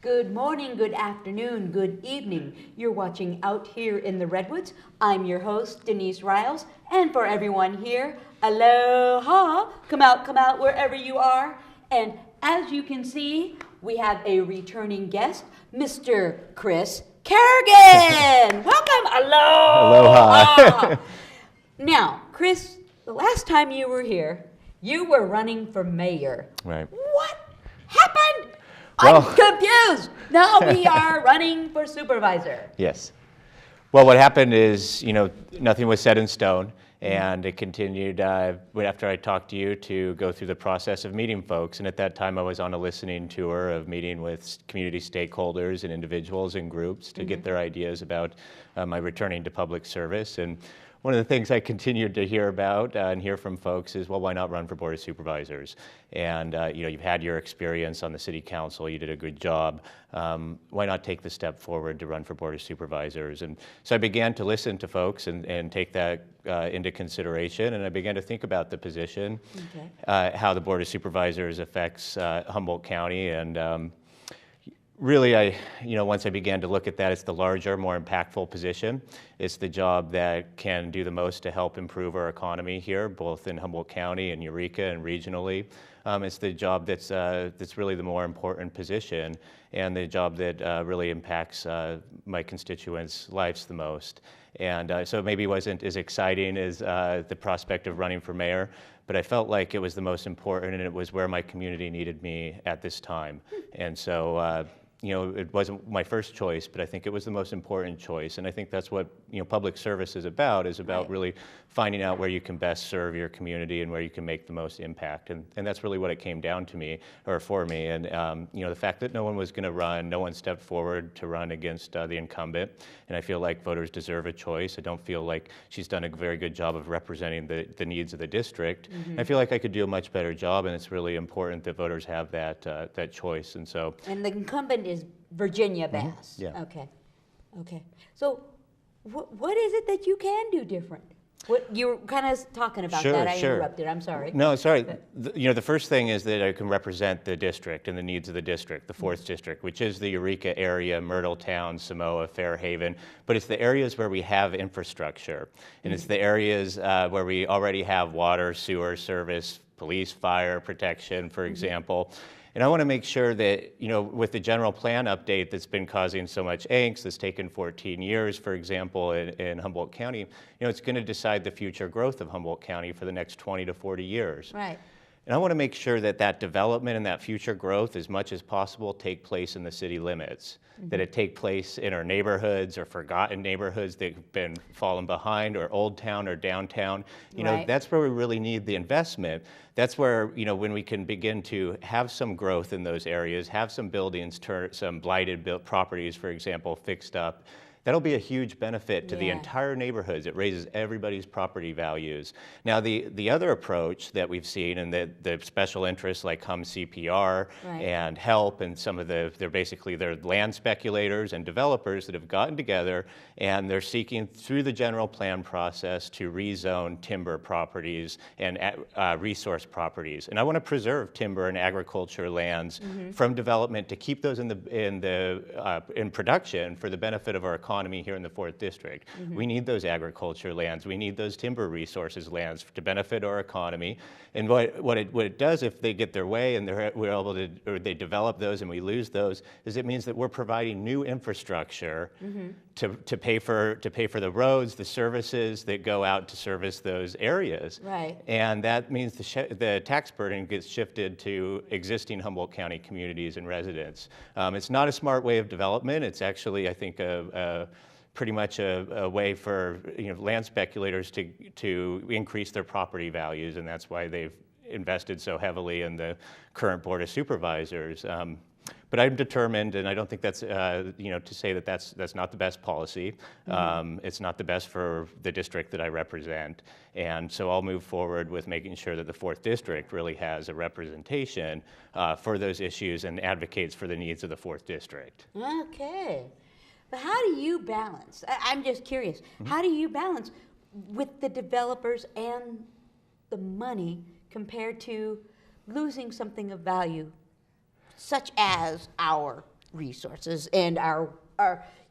Good morning, good afternoon, good evening. You're watching Out Here in the Redwoods. I'm your host, Denise Riles, and for everyone here, aloha! Come out wherever you are. And as you can see, we have a returning guest, Mr. Chris Kerrigan. Welcome, aloha! Now, Chris, the last time you were here, you were running for mayor. Right. What happened? Well, I'm confused. Now we are running for supervisor. Yes. Well, what happened is, nothing was set in stone, and it continued after I talked to you to go through the process of meeting folks. And at that time, I was on a listening tour of meeting with community stakeholders and individuals and groups to get their ideas about my returning to public service. And one of the things I continued to hear about and hear from folks is, well, why not run for Board of Supervisors? And you've had your experience on the City Council, you did a good job. Why not take the step forward to run for Board of Supervisors? And so I began to listen to folks and take that into consideration, and I began to think about the position, how the Board of Supervisors affects Humboldt County, and really, once I began to look at that, it's the larger, more impactful position. It's the job that can do the most to help improve our economy here, both in Humboldt County and Eureka and regionally. It's the job that's really the more important position, and the job that really impacts my constituents' lives the most. And so it maybe wasn't as exciting as the prospect of running for mayor, but I felt like it was the most important, and it was where my community needed me at this time. And so it wasn't my first choice, but I think it was the most important choice. And I think that's what public service is about really finding out where you can best serve your community and where you can make the most impact. And that's really what it came down to me, or for me. And the fact that no one was going to run, no one stepped forward to run against the incumbent. And I feel like voters deserve a choice. I don't feel like she's done a very good job of representing the needs of the district. I feel like I could do a much better job, and it's really important that voters have that choice. And so. And the incumbent is Virginia Bass. Yeah. Okay. So what is it that you can do different? What you were kind of talking about that. I interrupted. I'm sorry. No, sorry. The first thing is that I can represent the district and the needs of the district, the 4th district, which is the Eureka area, Myrtletown, Samoa, Fairhaven. But it's the areas where we have infrastructure, and it's the areas where we already have water, sewer service, police, fire protection, for example. And I want to make sure that, with the general plan update that's been causing so much angst, that's taken 14 years, for example, in Humboldt County, it's going to decide the future growth of Humboldt County for the next 20 to 40 years. Right. And I want to make sure that development and that future growth, as much as possible, take place in the city limits, that it take place in our neighborhoods or forgotten neighborhoods that have been fallen behind, or Old Town or downtown. That's where we really need the investment. That's where, when we can begin to have some growth in those areas, have some buildings, some blighted properties, for example, fixed up. That'll be a huge benefit to the entire neighborhoods. It raises everybody's property values. Now, the other approach that we've seen, and the special interests like Hum CPR and HELP, and some of they're land speculators and developers that have gotten together, and they're seeking through the general plan process to rezone timber properties and resource properties. And I want to preserve timber and agriculture lands from development, to keep those in production for the benefit of our economy here in the 4th District. We need those agriculture lands. We need those timber resources lands to benefit our economy. And what it does, if they get their way and we're able to, or they develop those and we lose those, is it means that we're providing new infrastructure to pay for the roads, the services that go out to service those areas. Right. And that means the tax burden gets shifted to existing Humboldt County communities and residents. It's not a smart way of development. It's actually, I think, pretty much a way for land speculators to increase their property values, and that's why they've invested so heavily in the current Board of Supervisors. But I'm determined, and I don't think that's to say that that's not the best policy. It's not the best for the district that I represent, and so I'll move forward with making sure that the 4th District really has a representation for those issues and advocates for the needs of the 4th District. Okay. But how do you balance? I'm just curious. How do you balance with the developers and the money compared to losing something of value, such as our resources and our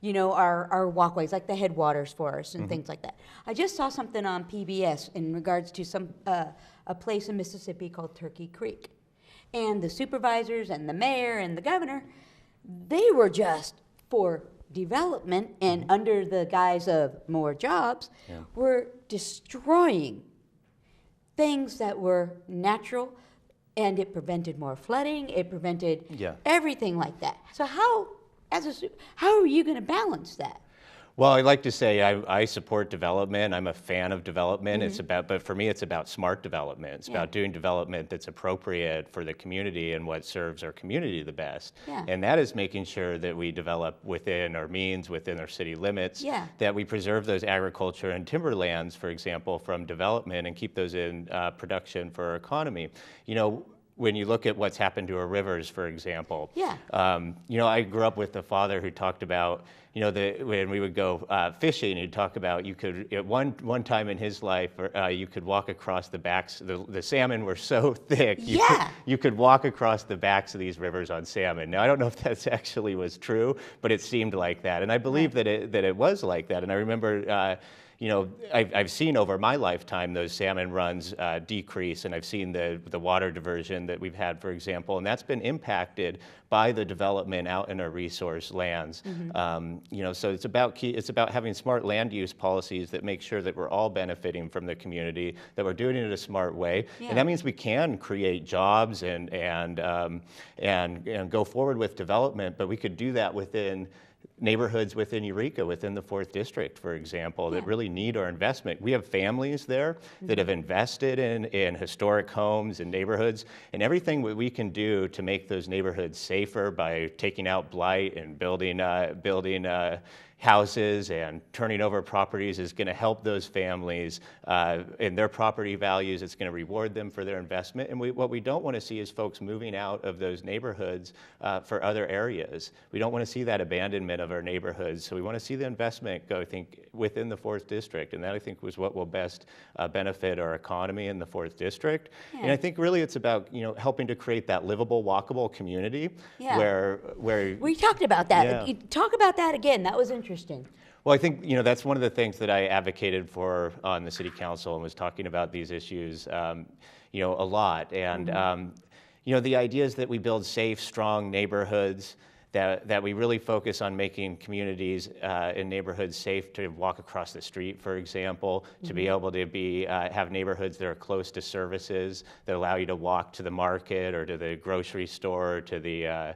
walkways, like the headwaters for us and things like that. I just saw something on PBS in regards to a place in Mississippi called Turkey Creek. And the supervisors and the mayor and the governor, they were just for development and under the guise of more jobs, were destroying things that were natural, and it prevented more flooding, it prevented everything like that. So how are you going to balance that? Well, I like to say I support development. I'm a fan of development. But for me, it's about smart development. It's about doing development that's appropriate for the community and what serves our community the best. And that is making sure that we develop within our means, within our city limits, that we preserve those agriculture and timberlands, for example, from development and keep those in production for our economy. When you look at what's happened to our rivers, for example, I grew up with a father who talked about, when we would go fishing, he'd talk about you could, at one time in his life, you could walk across the backs, the salmon were so thick, you could walk across the backs of these rivers on salmon. Now, I don't know if that actually was true, but it seemed like that. And I believe that it was like that. And I remember, I've seen over my lifetime those salmon runs decrease, and I've seen the water diversion that we've had, for example, and that's been impacted by the development out in our resource lands. So it's about having smart land use policies that make sure that we're all benefiting from the community, that we're doing it in a smart way, and that means we can create jobs and go forward with development, but we could do that within neighborhoods within Eureka, within the 4th District, for example, that really need our investment. We have families there that have invested in historic homes and neighborhoods, and everything that we can do to make those neighborhoods safer by taking out blight and building houses and turning over properties is going to help those families in their property values. It's going to reward them for their investment. And what we don't want to see is folks moving out of those neighborhoods for other areas. We don't want to see that abandonment of our neighborhoods. So we want to see the investment go, I think, within the 4th District. And that, I think, was what will best benefit our economy in the 4th District. And I think really it's about, helping to create that livable, walkable community where we talked about that. Talk about that again. That was interesting. Well, I think that's one of the things that I advocated for on the City Council and was talking about these issues, a lot. And the idea is that we build safe, strong neighborhoods, that we really focus on making communities and neighborhoods safe to walk across the street, for example, to be able to have neighborhoods that are close to services that allow you to walk to the market or to the grocery store, or to the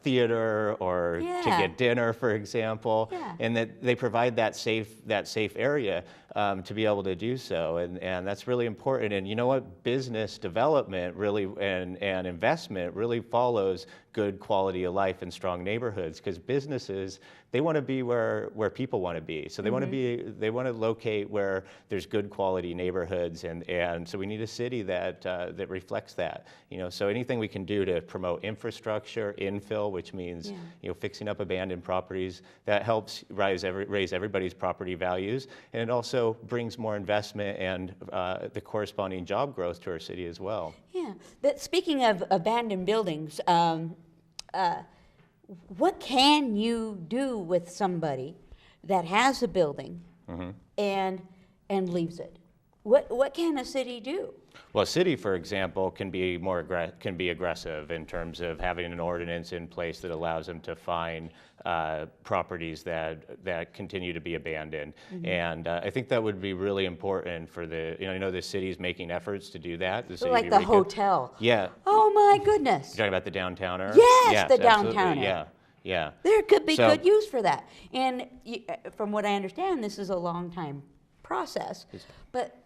theater, or to get dinner, for example, and that they provide that safe area to be able to do so, and that's really important. And you know what? Business development really and investment really follows good quality of life and strong neighborhoods, because businesses, they want to be where people want to be. So they want to locate where there's good quality neighborhoods, and so we need a city that reflects that. So anything we can do to promote infrastructure, infill, which means fixing up abandoned properties, that helps raise everybody's property values, and it also brings more investment and the corresponding job growth to our city as well. Yeah. Speaking of abandoned buildings, what can you do with somebody that has a building and leaves it? What can a city do? Well, a city, for example, can be aggressive in terms of having an ordinance in place that allows them to fine properties that continue to be abandoned. And I think that would be really important for I know the city's making efforts to do that. The city like the hotel. Yeah. Oh my goodness. You're talking about the downtowner? Yes, the downtowner. Yeah. There could be good use for that. And from what I understand, this is a long time process. But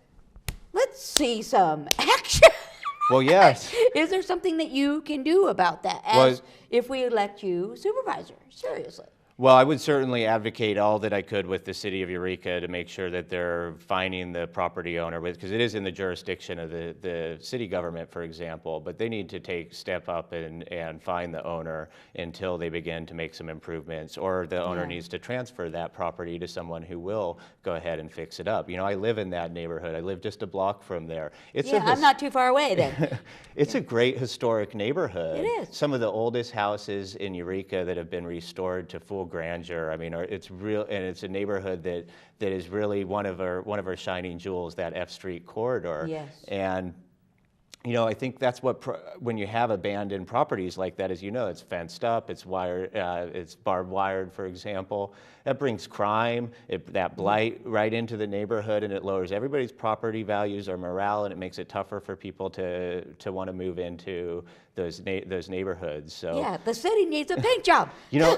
let's see some action. Well, yes. Is there something that you can do about that if we elect you supervisor? Seriously. Well, I would certainly advocate all that I could with the city of Eureka to make sure that they're finding the property owner, because it is in the jurisdiction of the city government, for example, but they need to step up and find the owner until they begin to make some improvements, or the owner needs to transfer that property to someone who will go ahead and fix it up. You know, I live in that neighborhood. I live just a block from there. I'm not too far away then. It's a great historic neighborhood. It is. Some of the oldest houses in Eureka that have been restored to full grandeur. I mean, it's real, and it's a neighborhood that is really one of our shining jewels, that F Street corridor. Yes. And you know, I think that's what when you have abandoned properties like that, as you know, it's fenced up, it's wired, it's barbed wired, for example. That brings crime, that blight right into the neighborhood, and it lowers everybody's property values or morale, and it makes it tougher for people to want to move into those neighborhoods. So yeah, the city needs a paint job. You know,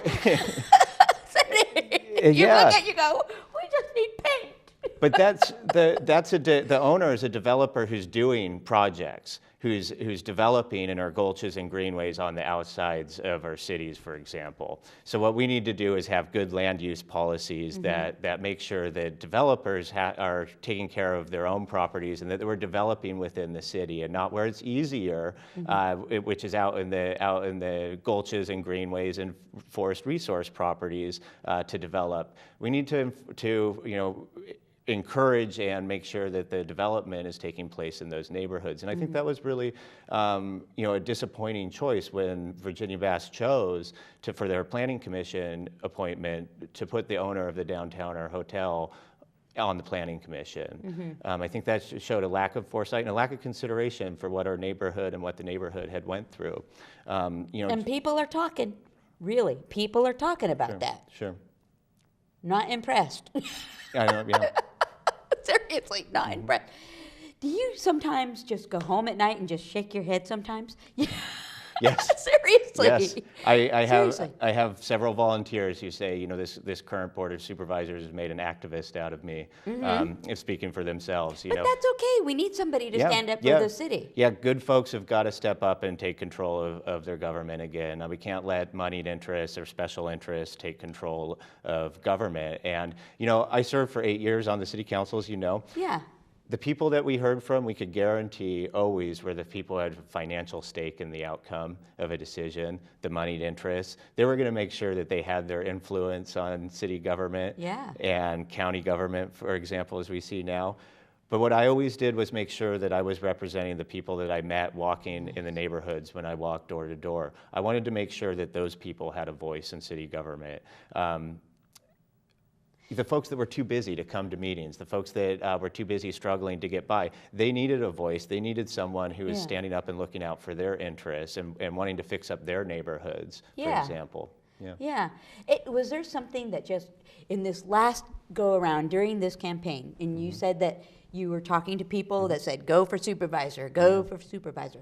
you look at you go, we just need paint. But the owner is a developer who's doing projects, who's developing in our gulches and greenways on the outsides of our cities, for example. So what we need to do is have good land use policies that make sure that developers are taking care of their own properties, and that we're developing within the city and not where it's easier, which is out in the gulches and greenways and forest resource properties to develop. We need to you know, encourage and make sure that the development is taking place in those neighborhoods. And I think that was really, you know, a disappointing choice when Virginia Bass chose for their planning commission appointment to put the owner of the Downtowner Hotel on the planning commission. I think that showed a lack of foresight and a lack of consideration for what our neighborhood and what the neighborhood had went through. You know, and people are talking, really, people are talking about that. Sure. Not impressed. I know, yeah. Seriously, not impressed. Do you sometimes just go home at night and just shake your head sometimes? Yes. Seriously. Yes. Seriously. I have several volunteers who say, you know, this current board of supervisors has made an activist out of me, speaking for themselves. You but know. That's okay. We need somebody to stand up for the city. Yeah, good folks have got to step up and take control of their government again. We can't let moneyed interests or special interests take control of government. And, you know, I served for 8 years on the city council, as you know. Yeah. The people that we heard from, we could guarantee always were the people who had financial stake in the outcome of a decision, the moneyed interests. They were going to make sure that they had their influence on city government and county government, for example, as we see now. But what I always did was make sure that I was representing the people that I met walking in the neighborhoods when I walked door to door. I wanted to make sure that those people had a voice in city government. The folks that were too busy to come to meetings, the folks that were too busy struggling to get by, they needed a voice. They needed someone who was standing up and looking out for their interests and wanting to fix up their neighborhoods, for example. Yeah. Was there something that just, in this last go-around during this campaign, and you said that you were talking to people that said, go for supervisor, go for supervisor.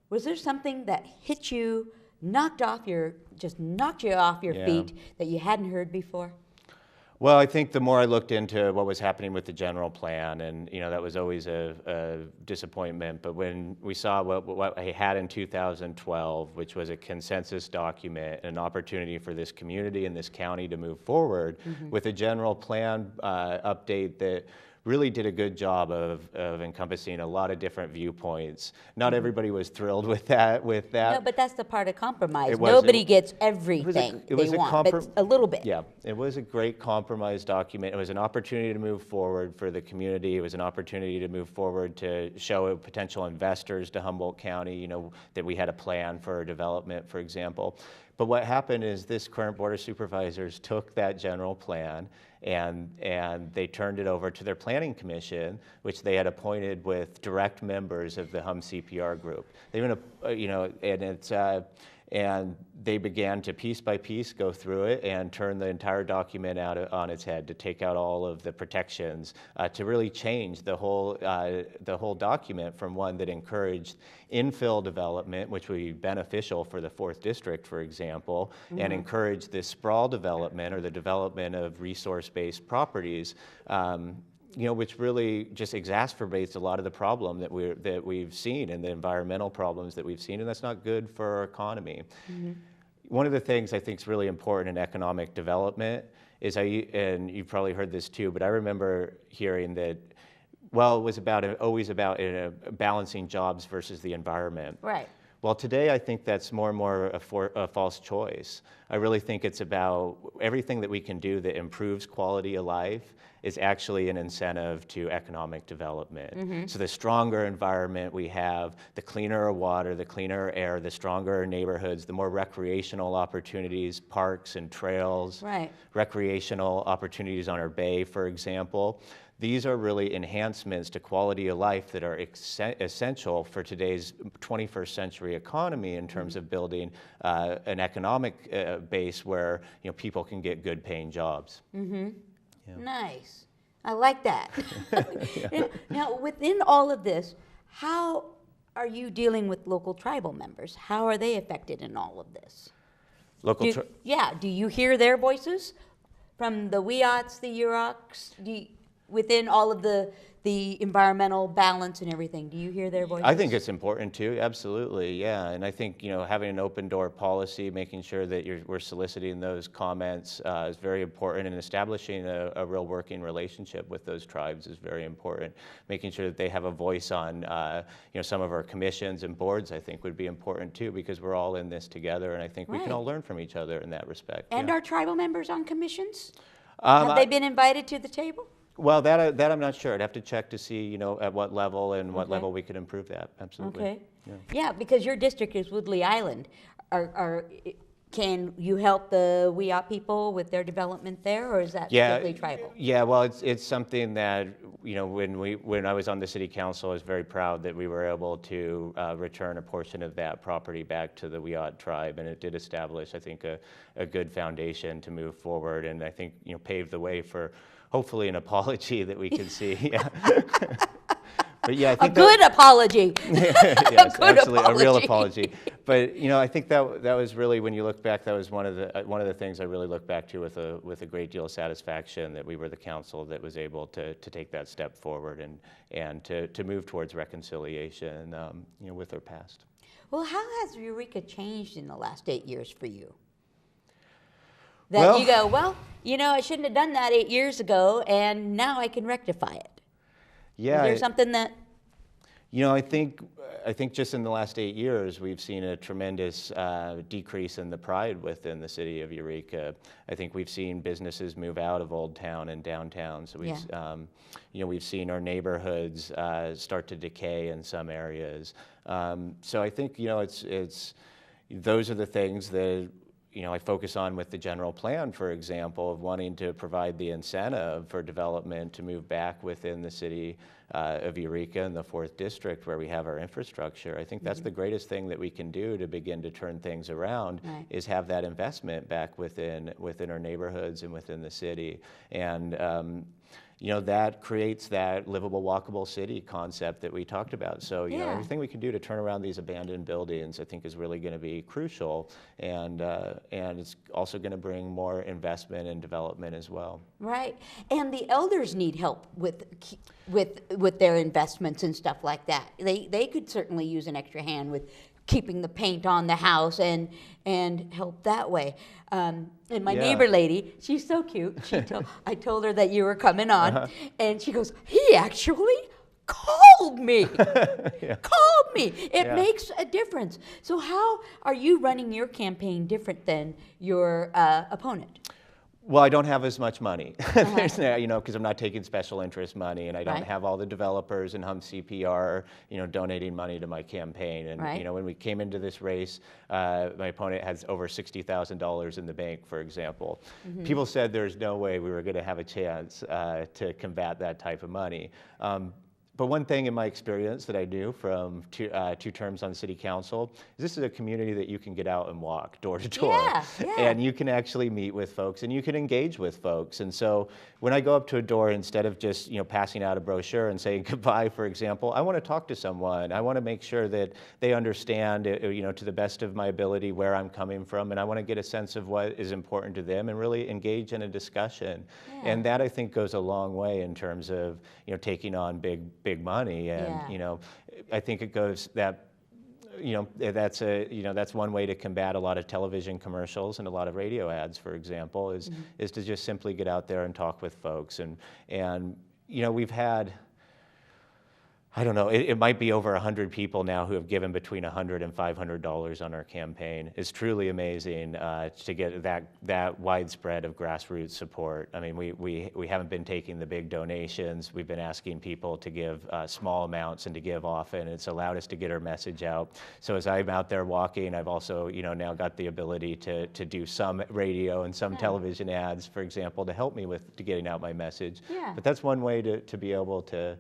Was there something that hit you, knocked you off your feet that you hadn't heard before? Well, I think the more I looked into what was happening with the general plan, and you know, that was always a disappointment, but when we saw what I had in 2012, which was a consensus document, an opportunity for this community and this county to move forward with a general plan update that really did a good job of encompassing a lot of different viewpoints. Not everybody was thrilled with that. No, but that's the part of compromise. Nobody gets everything they want, but a little bit. Yeah, it was a great compromise document. It was an opportunity to move forward for the community. It was an opportunity to move forward to show potential investors to Humboldt County, you know, that we had a plan for development, for example. But what happened is this current Board of Supervisors took that general plan and they turned it over to their planning commission, which they had appointed with direct members of the Hum CPR group. They even, you know, and they began to piece by piece go through it and turn the entire document out on its head to take out all of the protections, to really change the whole document from one that encouraged infill development, which would be beneficial for the 4th District, for example, and encourage this sprawl development or the development of resource-based properties, you know, which really just exacerbates a lot of the problem that we've seen and the environmental problems that we've seen, and that's not good for our economy. One of the things I think is really important in economic development is and you've probably heard this too, but I remember hearing that, well, it was always about balancing jobs versus the environment. Right. Well, today I think that's more and more a false choice. I really think it's about everything that we can do that improves quality of life is actually an incentive to economic development. So the stronger environment we have, the cleaner our water, the cleaner air, the stronger our neighborhoods, the more recreational opportunities, parks and trails, Right. recreational opportunities on our bay, for example. These are really enhancements to quality of life that are essential for today's 21st century economy in terms of building an economic base where people can get good paying jobs. Nice. I like that. Now, within all of this, how are you dealing with local tribal members? How are they affected in all of this? Do you hear their voices from the Wiots, the Yuroks? Within all of the environmental balance and everything, do you hear their voices? I think it's important too, absolutely, yeah. And I think having an open door policy, making sure that we're soliciting those comments is very important, and establishing a real working relationship with those tribes is very important. Making sure that they have a voice on some of our commissions and boards, I think, would be important too, because we're all in this together, and I think we can all learn from each other in that respect. And are tribal members on commissions? Have they been invited to the table? Well, that I'm not sure. I'd have to check to see, at what level and what level we could improve that. Absolutely. Okay. Yeah, because your district is Woodley Island. Can you help the Wiot people with their development there, or is that strictly tribal? Yeah. Well, it's something that when I was on the city council, I was very proud that we were able to return a portion of that property back to the Wiot tribe, and it did establish, I think, a good foundation to move forward, and I think paved the way for hopefully an apology that we can see. Yeah. But yeah, I think a good apology. Yes, absolutely, a real apology. But I think that was really, when you look back, that was one of the things I really look back to with a great deal of satisfaction, that we were the council that was able to take that step forward and to move towards reconciliation, with our past. Well, how has Eureka changed in the last 8 years for you? You go, I shouldn't have done that 8 years ago, and now I can rectify it. Yeah. Is there something that? I think just in the last 8 years, we've seen a tremendous decrease in the pride within the city of Eureka. I think we've seen businesses move out of Old Town and downtown. So we've seen our neighborhoods start to decay in some areas. So I think it's those are the things that I focus on with the general plan, for example, of wanting to provide the incentive for development to move back within the city of Eureka and the 4th District, where we have our infrastructure. I think that's the greatest thing that we can do to begin to turn things around, is have that investment back within our neighborhoods and within the city. And that creates that livable, walkable city concept that we talked about. So, everything we can do to turn around these abandoned buildings, I think, is really going to be crucial, and it's also going to bring more investment and development as well. Right, and the elders need help with their investments and stuff like that. They could certainly use an extra hand with keeping the paint on the house and help that way. And my neighbor lady, she's so cute. I told her that you were coming on, and she goes, "He actually called me." Called me. It makes a difference. So how are you running your campaign different than your opponent? Well, I don't have as much money, because I'm not taking special interest money, and I don't have all the developers and Hum CPR, donating money to my campaign. And when we came into this race, my opponent has over $60,000 in the bank, for example. People said there's no way we were going to have a chance to combat that type of money. But one thing in my experience that I knew from two terms on city council is this is a community that you can get out and walk door to door. And you can actually meet with folks and you can engage with folks. And so when I go up to a door, instead of just passing out a brochure and saying goodbye, for example, I want to talk to someone. I want to make sure that they understand, to the best of my ability, where I'm coming from, and I want to get a sense of what is important to them and really engage in a discussion. And that, I think, goes a long way in terms of taking on big money. And I think it goes that that's one way to combat a lot of television commercials and a lot of radio ads, for example, is to just simply get out there and talk with folks. And we've had, I don't know, it might be over 100 people now who have given between $100 and $500 on our campaign. It's truly amazing to get that widespread of grassroots support. I mean, we haven't been taking the big donations. We've been asking people to give small amounts and to give often. It's allowed us to get our message out. So as I'm out there walking, I've also now got the ability to do some radio and some television ads, for example, to help me to getting out my message. Yeah. But that's one way to be able to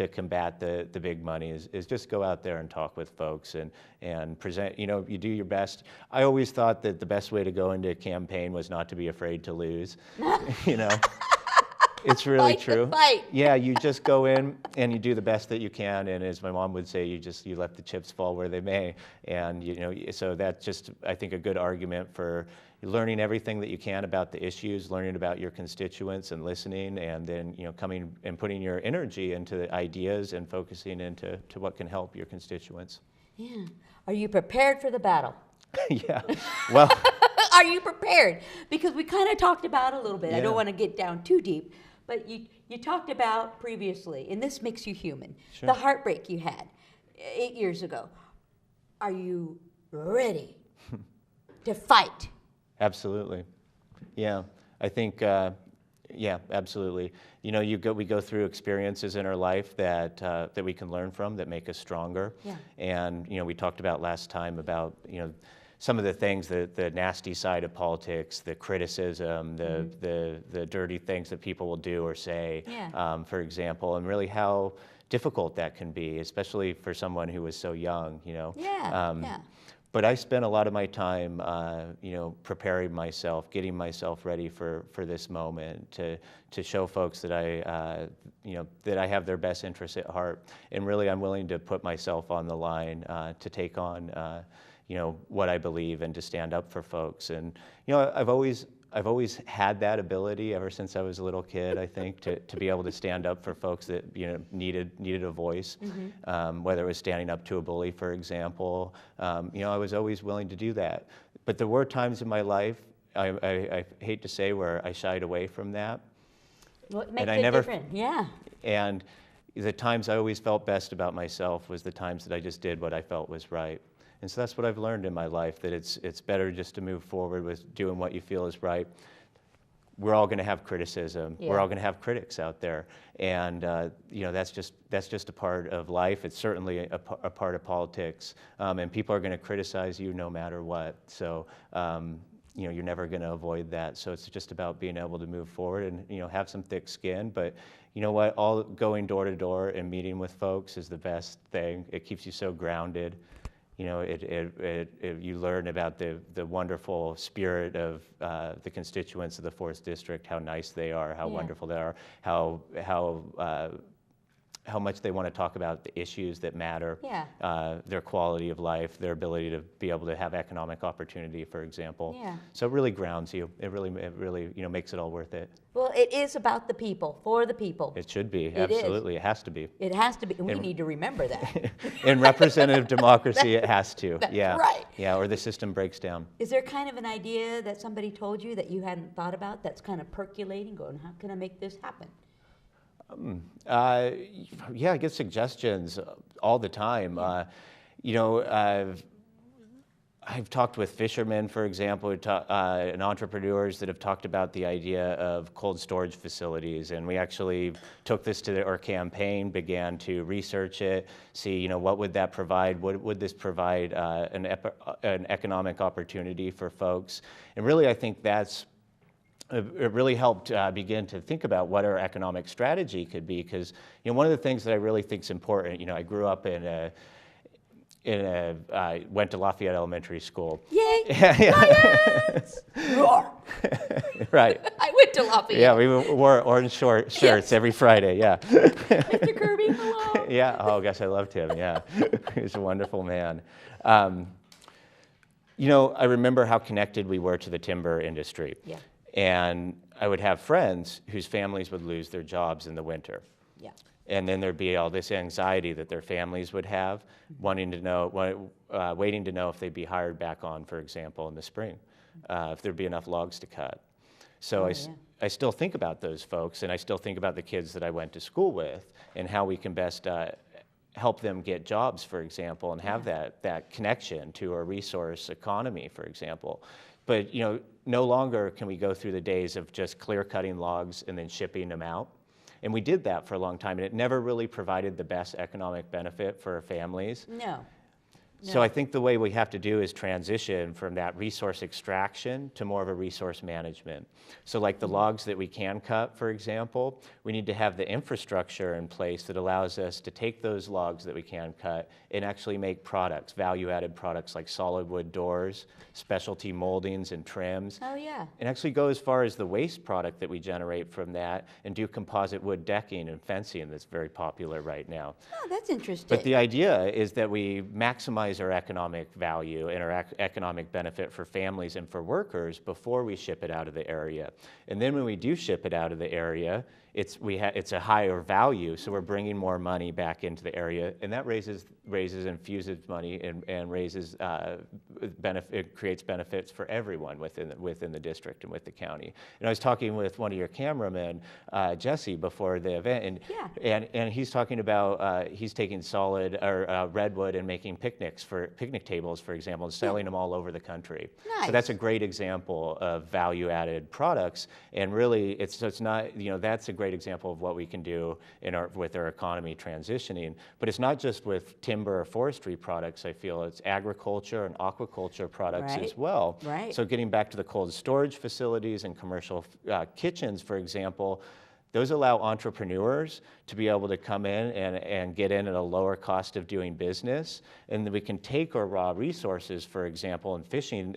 combat the big money is just go out there and talk with folks and present, you do your best. I always thought that the best way to go into a campaign was not to be afraid to lose, It's really true. Fight. Yeah, you just go in and you do the best that you can, and as my mom would say, you let the chips fall where they may, and so that's just, I think, a good argument for learning everything that you can about the issues, learning about your constituents and listening, and then coming and putting your energy into the ideas and focusing into what can help your constituents. Yeah. Are you prepared for the battle? Yeah. Well. Are you prepared? Because we kind of talked about it a little bit. Yeah. I don't want to get down too deep, but you talked about previously, and this makes you human, Sure. the heartbreak you had 8 years ago. Are you ready to fight? Absolutely. Yeah, I think, yeah, absolutely. We go through experiences in our life that we can learn from, that make us stronger. Yeah. And, we talked about last time about, some of the things, the nasty side of politics, the criticism, the dirty things that people will do or say, Yeah. For example, and really how difficult that can be, especially for someone who was so young, Yeah, yeah. But I spent a lot of my time, preparing myself, getting myself ready for this moment to show folks that that I have their best interests at heart, and really I'm willing to put myself on the line to take on, what I believe and to stand up for folks. And I've always had that ability ever since I was a little kid, I think, to be able to stand up for folks that needed a voice, whether it was standing up to a bully, for example. I was always willing to do that. But there were times in my life, I hate to say, where I shied away from that. What makes it different? Yeah. And the times I always felt best about myself was the times that I just did what I felt was right. And so that's what I've learned in my life, that it's better just to move forward with doing what you feel is right. We're all going to have criticism. Yeah. We're all going to have critics out there, and that's just a part of life. It's certainly a part of politics, and people are going to criticize you no matter what. So you're never going to avoid that. So it's just about being able to move forward and have some thick skin. But you know what? All going door to door and meeting with folks is the best thing. It keeps you so grounded. You learn about the wonderful spirit of the constituents of the 4th District, how nice they are, how wonderful they are, how much they want to talk about the issues that matter, their quality of life, their ability to be able to have economic opportunity, for example. Yeah. So it really grounds you. It really makes it all worth it. Well, it is about the people, for the people. It should be, It absolutely. It has to be. It has to be, and we need to remember that. In representative democracy, it has to. That's yeah. right. Yeah, or the system breaks down. Is there kind of an idea that somebody told you that you hadn't thought about that's kind of percolating, going, how can I make this happen? Yeah, I get suggestions all the time. I've talked with fishermen, for example, and entrepreneurs that have talked about the idea of cold storage facilities, and we actually took this to our campaign, began to research it, see what would that provide, would this provide an economic opportunity for folks, and really I think it really helped begin to think about what our economic strategy could be, because one of the things that I really think is important, I grew up went to Lafayette Elementary School. Yay! Yes! Roar! Right. I went to Lafayette. Yeah, we wore orange shirts every Friday, yeah. Mr. Kirby, hello. Yeah, oh gosh, I loved him, yeah. He's a wonderful man. I remember how connected we were to the timber industry. Yeah. And I would have friends whose families would lose their jobs in the winter. Yeah. And then there'd be all this anxiety that their families would have, wanting to know, waiting to know if they'd be hired back on, for example, in the spring, if there'd be enough logs to cut. So I still think about those folks, and I still think about the kids that I went to school with, and how we can best help them get jobs, for example, and have that connection to a resource economy, for example. But no longer can we go through the days of just clear cutting logs and then shipping them out. And we did that for a long time, and it never really provided the best economic benefit for our families. No. So I think the way we have to do is transition from that resource extraction to more of a resource management. So like the logs that we can cut, for example, we need to have the infrastructure in place that allows us to take those logs that we can cut and actually make products, value-added products like solid wood doors, specialty moldings and trims. Oh, yeah. And actually go as far as the waste product that we generate from that and do composite wood decking and fencing that's very popular right now. Oh, that's interesting. But the idea is that we maximize our economic value and our economic benefit for families and for workers before we ship it out of the area. And then when we do ship it out of the area, it's a higher value, so we're bringing more money back into the area, and that raises and fuses money and raises it creates benefits for everyone within the district and with the county. And I was talking with one of your cameramen, Jesse, before the event, and he's talking about he's taking solid or redwood and making picnic tables, for example, and selling them all over the country. Nice. So that's a great example of value-added products, and really it's not that's a great example of what we can do with our economy transitioning. But it's not just with timber or forestry products. I feel it's agriculture and aquaculture products as well. Right. So getting back to the cold storage facilities and commercial kitchens, for example, those allow entrepreneurs to be able to come in and get in at a lower cost of doing business, and then we can take our raw resources, for example, and fishing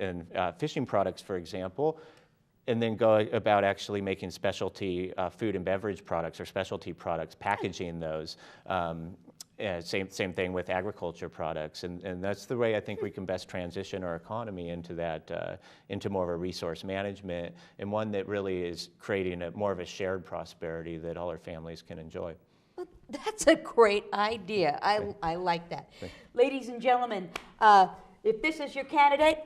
products, for example, and then go about actually making specialty food and beverage products or specialty products, packaging those. Same thing with agriculture products, and that's the way I think we can best transition our economy into more of a resource management, and one that really is creating more of a shared prosperity that all our families can enjoy. Well, that's a great idea. I like that. Ladies and gentlemen, if this is your candidate,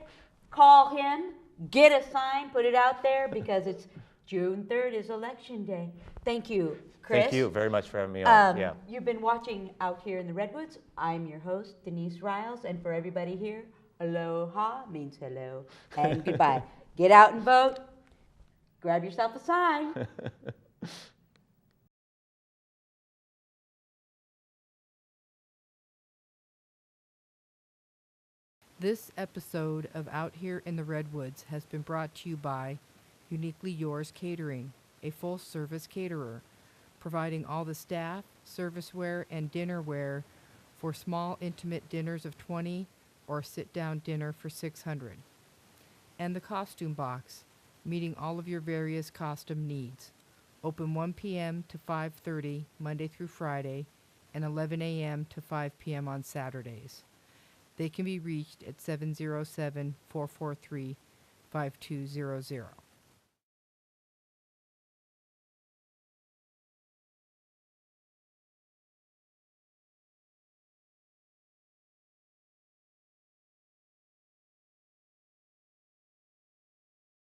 call him, get a sign, put it out there, because it's June 3rd is Election Day. Thank you, Chris. Thank you very much for having me on. You've been watching Out Here in the Redwoods. I'm your host, Denise Riles, and for everybody here, aloha means hello and goodbye. Get out and vote. Grab yourself a sign. This episode of Out Here in the Redwoods has been brought to you by Uniquely Yours Catering, a full-service caterer, providing all the staff, serviceware, and dinnerware for small, intimate dinners of 20 or sit-down dinner for 600. And the Costume Box, meeting all of your various costume needs. Open 1 p.m. to 5:30 Monday through Friday, and 11 a.m. to 5 p.m. on Saturdays. They can be reached at 707-443-5200.